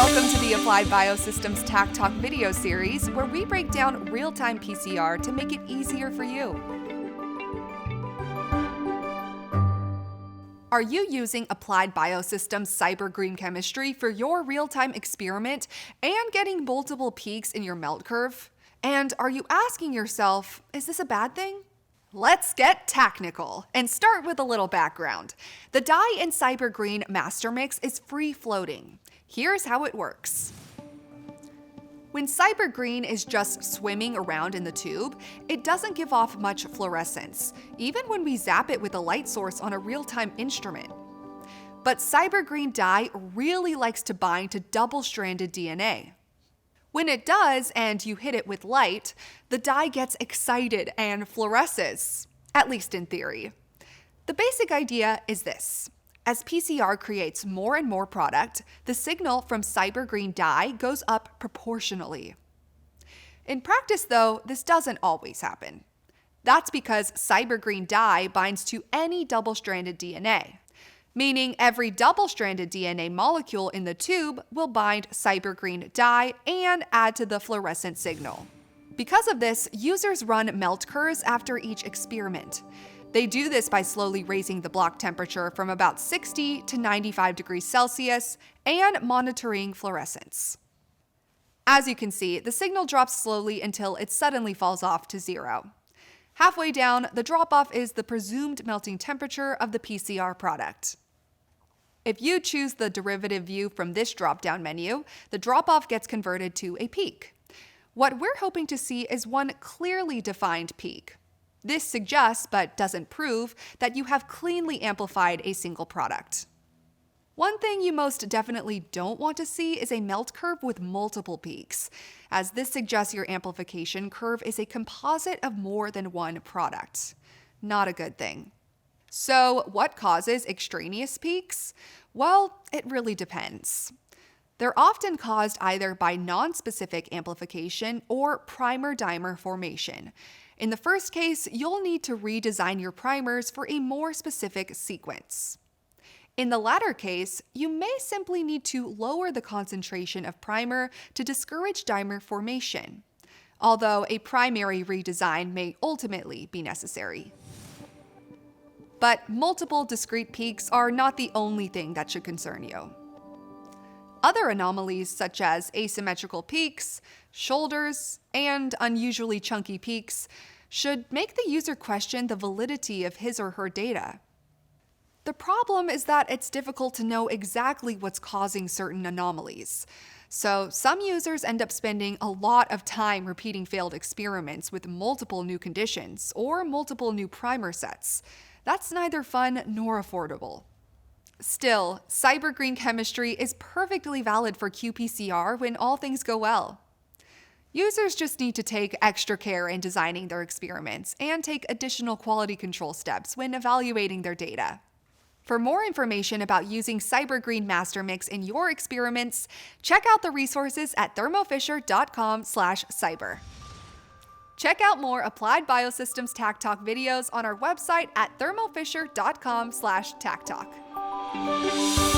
Welcome to the Applied Biosystems Taq Talk video series, where we break down real-time PCR to make it easier for you. Are you using Applied Biosystems SYBR Green chemistry for your real-time experiment and getting multiple peaks in your Meltcurve? And are you asking yourself, is this a bad thing? Let's get technical and start with a little background. The dye in SYBR Green master mix is free-floating. Here's how it works. When SYBR Green is just swimming around in the tube, it doesn't give off much fluorescence, even when we zap it with a light source on a real-time instrument. But SYBR Green dye really likes to bind to double-stranded DNA. When it does, and you hit it with light, the dye gets excited and fluoresces, at least in theory. The basic idea is this. As PCR creates more and more product, the signal from SYBR Green dye goes up proportionally. In practice, though, this doesn't always happen. That's because SYBR Green dye binds to any double-stranded DNA. Meaning every double-stranded DNA molecule in the tube will bind SYBR Green dye and add to the fluorescent signal. Because of this, users run Meltcurves after each experiment. They do this by slowly raising the block temperature from about 60 to 95 degrees Celsius and monitoring fluorescence. As you can see, the signal drops slowly until it suddenly falls off to zero. Halfway down, the drop-off is the presumed melting temperature of the PCR product. If you choose the derivative view from this drop-down menu, the drop-off gets converted to a peak. What we're hoping to see is one clearly defined peak. This suggests, but doesn't prove, that you have cleanly amplified a single product. One thing you most definitely don't want to see is a Meltcurve with multiple peaks, as this suggests your amplification curve is a composite of more than one product. Not a good thing. So, what causes extraneous peaks? Well, it really depends. They're often caused either by non-specific amplification or primer-dimer formation. In the first case, you'll need to redesign your primers for a more specific sequence. In the latter case, you may simply need to lower the concentration of primer to discourage dimer formation, although a primary redesign may ultimately be necessary. But multiple discrete peaks are not the only thing that should concern you. Other anomalies such as asymmetrical peaks, shoulders, and unusually chunky peaks should make the user question the validity of his or her data. The problem is that it's difficult to know exactly what's causing certain anomalies. So some users end up spending a lot of time repeating failed experiments with multiple new conditions or multiple new primer sets. That's neither fun nor affordable. Still, SYBR Green chemistry is perfectly valid for qPCR when all things go well. Users just need to take extra care in designing their experiments and take additional quality control steps when evaluating their data. For more information about using SYBR Green Master Mix in your experiments, check out the resources at thermofisher.com/SYBR. Check out more Applied Biosystems Taq Talk videos on our website at thermofisher.com/taqtalk.